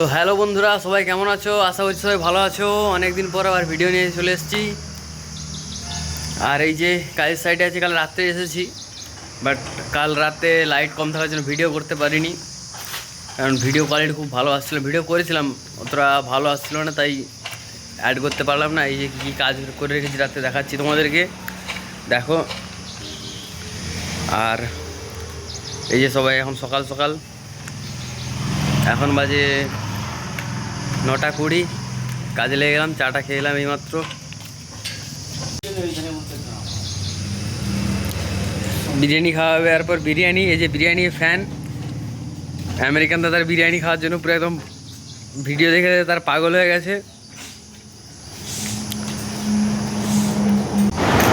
তো হ্যালো বন্ধুরা, সবাই কেমন আছো? আশা করছি সবাই ভালো আছো। অনেকদিন পর আবার ভিডিও নিয়ে চলে এসেছি। আর এই যে কাজের সাইডে আছে, কাল রাত্রে এসেছি, বাট কাল রাতে লাইট কম থাকার জন্য ভিডিও করতে পারিনি, কারণ ভিডিও কোয়ালিটি খুব ভালো আসছিলো। ভিডিও করেছিলাম, অতটা ভালো আসছিলো না, তাই অ্যাড করতে পারলাম না। এই যে কী কাজ করে রেখেছি রাতে দেখাচ্ছি তোমাদেরকে, দেখো। আর এই যে সবাই এখন সকাল সকাল, এখন বাজে 9:20, কাজে লেগে গেলাম। চাটা খেয়ে এলাম এইমাত্র। বিরিয়ানি খাওয়া হবে, এরপর বিরিয়ানি। এই যে বিরিয়ানি ফ্যান, আমেরিকান দাদার বিরিয়ানি খাওয়ার জন্য পুরো একদম ভিডিও দেখে তার পাগল হয়ে গেছে।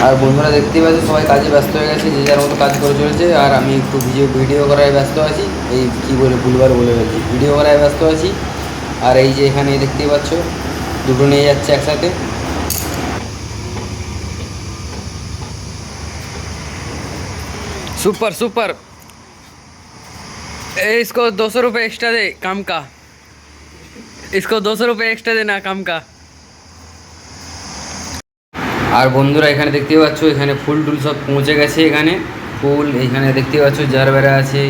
আর বন্ধুরা দেখতেই পাচ্ছি সবাই কাজে ব্যস্ত হয়ে গেছে, যে যার মতো কাজ করে চলেছে। আর আমি একটু ভিডিও করায় ব্যস্ত আছি। এই কী বলে ভুলবার বলে ফেলছি, ভিডিও করায় ব্যস্ত আছি। আর এই যে এখানে দেখতেই পাচ্ছ, দুটো নিয়ে যাচ্ছে একসাথে। Super super. इसको 200 रुपये एक्स्ट्रा दे काम का, इसको 200 रुपये एक्स्ट्रा देना काम का। আর বন্ধুরা এখানে দেখতে পাচ্ছ, এখানে ফুল টুল সব পৌঁছে গেছে। এখানে ফুল, এখানে দেখতে পাচ্ছ জারবেরা আছে,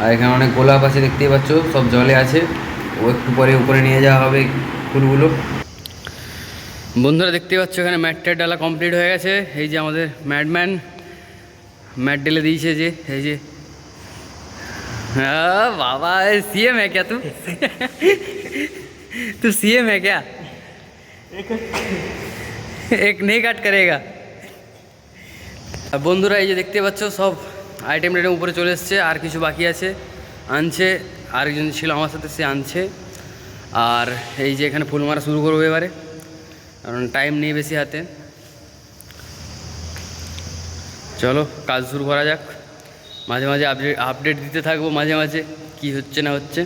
আর এখানে অনেক গোলাপ আছে দেখতেই পাচ্ছ, সব জলে আছে। ও একটু পরে উপরে নিয়ে যাওয়া হবে ফুলগুলো। বন্ধুরা দেখতে পাচ্ছ এখানে ম্যাটটার ডালা কমপ্লিট হয়ে গেছে। এই যে আমাদের ম্যাডম্যান मैट डेले दीजिए जी। है जी, हाँ बाबा, सीएम है क्या तू? तू सीएम है क्या? एक नहीं काट करेगा। বন্ধুরা এই যে দেখতে পাচ্ছ সব আইটেম উপরে চলে এসছে, আর কিছু বাকি আছে, আনছে। আরেকজন ছিল আমার সাথে, সে আনছে। আর এই যে এখানে ফুল মারা শুরু করবো এবারে, কারণ টাইম নেই বেশি হাতে। চলো কাজ শুরু করা যাক। মাঝে মাঝে আপডেট দিতে থাকবো, মাঝে মাঝে কি হচ্ছে না হচ্ছে।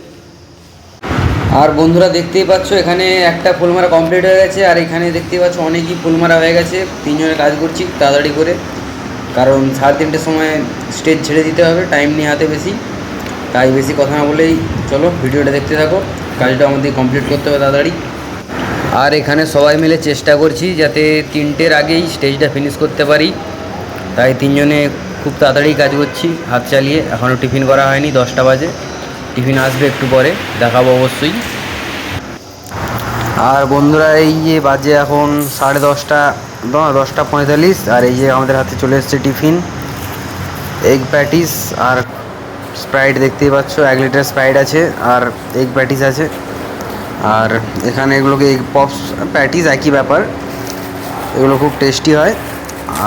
আর বন্ধুরা দেখতেই পাচ্ছ এখানে একটা ফুল মারা কমপ্লিট হয়ে গেছে, আর এখানে দেখতেই পাচ্ছ অনেকই ফুল মারা হয়ে গেছে। তিনজনে কাজ করছি তাড়াতাড়ি করে, কারণ 3:30টার সময় স্টেজ ছেড়ে দিতে হবে, টাইম নেই হাতে বেশি। তাই বেশি কথা না বলেই চলো ভিডিওটা দেখতে থাকো। কাজটা আমাদের কমপ্লিট করতে হবে তাড়াতাড়ি। আর এখানে সবাই মিলে চেষ্টা করছি যাতে 3টের আগেই স্টেজটা ফিনিশ করতে পারি, তাই তিনজনে খুব তাড়াতাড়ি কাজ করছি হাত চালিয়ে। এখনও টিফিন করা হয়নি, 10টা বাজে। টিফিন আসবে একটু পরে, দেখাবো অবশ্যই। আর বন্ধুরা এই যে বাজে এখন 10:30, 10:45। আর এই যে আমাদের হাতে চলে এসছে টিফিন, এগ প্যাটিস আর স্প্রাইট দেখতেই পাচ্ছ। 1 লিটার স্প্রাইট আছে, আর এগ প্যাটিস আছে। আর এখানে এগুলোকে এগ পপস প্যাটিস, একই ব্যাপার। এগুলো খুব টেস্টি হয়।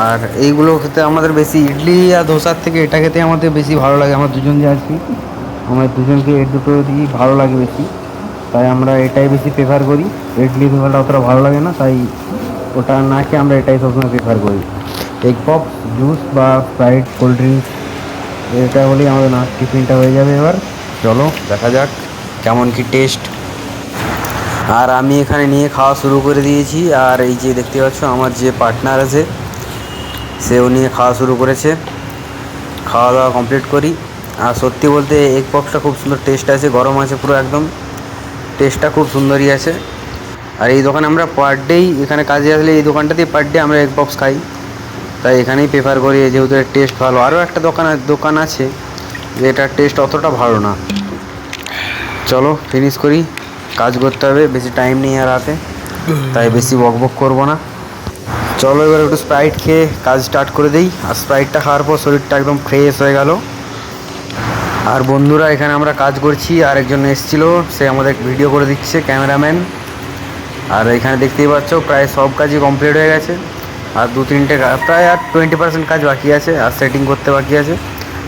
আর এইগুলো খেতে আমাদের বেশি, ইডলি আর ধোসার থেকে এটা খেতে আমাদের বেশি ভালো লাগে। আমরা দুজন যে আছি, আমার দুজনকে এর দুটো দিয়েই ভালো লাগে বেশি, তাই আমরা এটাই বেশি প্রেফার করি। ইডলি ধোসাটা অতটা ভালো লাগে না, তাই ওটা না খেয়ে আমরা এটাই সবসময় প্রেফার করি। এগ পপ, জুস বা স্প্রাইট, কোল্ড ড্রিঙ্কস, এটা হলেই আমাদের না টিফিনটা হয়ে যাবে। এবার চলো দেখা যাক কেমন কি টেস্ট। আর আমি এখানে নিয়ে খাওয়া শুরু করে দিয়েছি। আর এই যে দেখতে পাচ্ছ আমার যে পার্টনার আছে, সেও নিয়ে খাওয়া শুরু করেছে। খাওয়া দাওয়া কমপ্লিট করি। আর সত্যি বলতে এগ পপসটা খুব সুন্দর টেস্ট আছে, গরম আছে পুরো একদম, টেস্টটা খুব সুন্দরই আছে। আর এই দোকানে আমরা পার ডেই, এখানে কাজে আসলে এই দোকানটাতেই পার ডে আমরা এগ পপস খাই, তাই এখানেই প্রেফার করি, যেহেতু এর টেস্ট ভালো। আরও একটা দোকান আছে যেটার টেস্ট অতটা ভালো না। চলো ফিনিশ করি, কাজ করতে হবে, বেশি টাইম নেই আর হাতে, তাই বেশি বকবক করবো না। চলো এবার একটু স্প্রাইট খেয়ে কাজ স্টার্ট করে দিই। আর স্প্রাইটটা খাওয়ার পর শরীরটা একদম ফ্রেশ হয়ে গেল। আর বন্ধুরা এখানে আমরা কাজ করছি, আর একজন এসেছিলো, সে আমাদের ভিডিও করে দিচ্ছে, ক্যামেরাম্যান। আর এখানে দেখতেই পাচ্ছ প্রায় সব কাজই কমপ্লিট হয়ে গেছে। আর 2-3টে প্রায় আর 20% কাজ বাকি আছে, আর সেটিং করতে বাকি আছে,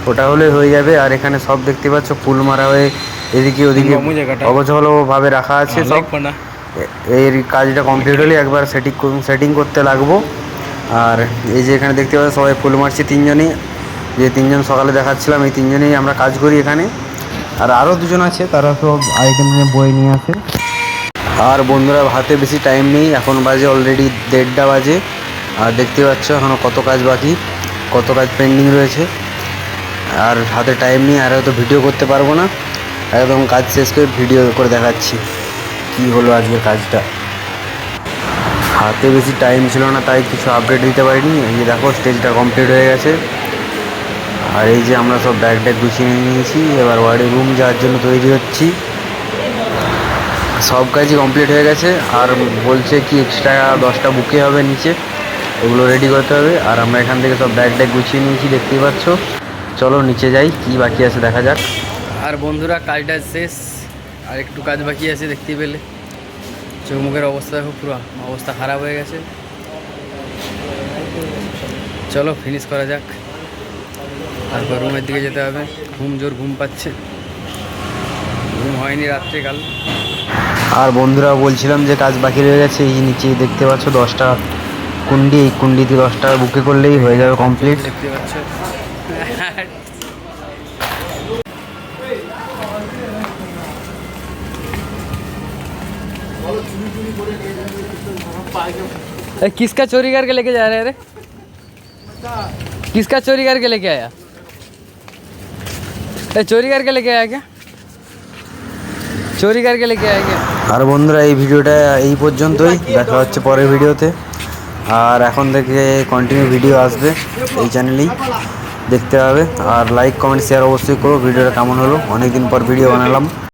ওটা হলে হয়ে যাবে। আর এখানে সব দেখতে পাচ্ছ ফুল মারা হয়ে এদিকে ওদিকে অগোছালোভাবে রাখা আছে সব। এর কাজটা কমপ্লিট হলে একবার সেটিং করতে লাগবো। আর এই যে এখানে দেখতে পাচ্ছ সবাই ফুল মারছে, তিনজনই, যে তিনজন সকালে দেখাচ্ছিলাম, এই তিনজনেই আমরা কাজ করি এখানে। আর আরও দুজন আছে, তারা সব আইটেম নিয়ে বই নিয়ে আসে। আর বন্ধুরা হাতে বেশি টাইম নেই, এখন বাজে অলরেডি 1:30 বাজে। আর দেখতে পাচ্ছ এখনও কত কাজ বাকি, কত কাজ পেন্ডিং রয়েছে। আর হাতে টাইম নেই, আর হয়তো ভিডিও করতে পারবো না, একদম কাজ শেষ করে ভিডিও করে দেখাচ্ছি কি হলো আজকে কাজটা। হাতে বেশি টাইম ছিল না তাই কিছু আপডেট দিতে পারিনি। এই যে দেখো স্টেজটা কমপ্লিট হয়ে গেছে, আর এই যে আমরা সব ব্যাগ ট্যাগ গুছিয়ে নিয়েছি, এবার ওয়ার্ডে রুম যাওয়ার জন্য তৈরি হচ্ছি। সব কাজই কমপ্লিট হয়ে গেছে, আর বলছে কি এক্সট্রা 10টা বুকে হবে নিচে, ওগুলো রেডি করতে হবে। আর আমরা এখান থেকে সব ব্যাগ ট্যাগ গুছিয়ে নিয়েছি দেখতেই পাচ্ছ। চলো নিচে যাই, কি বাকি আছে দেখা যাক। আর বন্ধুরা কাজটা শেষ, আর একটু কাজ বাকি আছে দেখতেই পেলে। চোখ মুখের অবস্থা দেখো, পুরো অবস্থা খারাপ হয়ে গেছে। চলো ফিনিশ করা যাক, তারপর রুমের দিকে যেতে হবে। জোর ঘুম পাচ্ছে, ঘুম হয়নি রাত্রে কাল। আর বন্ধুরা বলছিলাম যে কাজ বাকি রয়ে গেছে, এই নিচে দেখতে পাচ্ছ 10টা কুন্ডি, এই কুন্ডিতে 10টা বুকে করলেই হয়ে যাবে কমপ্লিট। দেখতে পাচ্ছ किसका चोरी करके लेके जा रहे हैं? अरे किसका चोरी करके लेके आया? चोरी करके लेके आया क्या? चोरी करके लेके आया क्या? আর বন্ধুরা এই ভিডিওটা এই পর্যন্তই, দেখা হচ্ছে পরের ভিডিওতে। আর এখন থেকে কন্টিনিউ ভিডিও আসবে এই চ্যানেলেই, দেখতে হবে। আর লাইক কমেন্ট শেয়ার অবশ্যই করো। ভিডিওটা কেমন হলো, অনেকদিন পর ভিডিও বানালাম।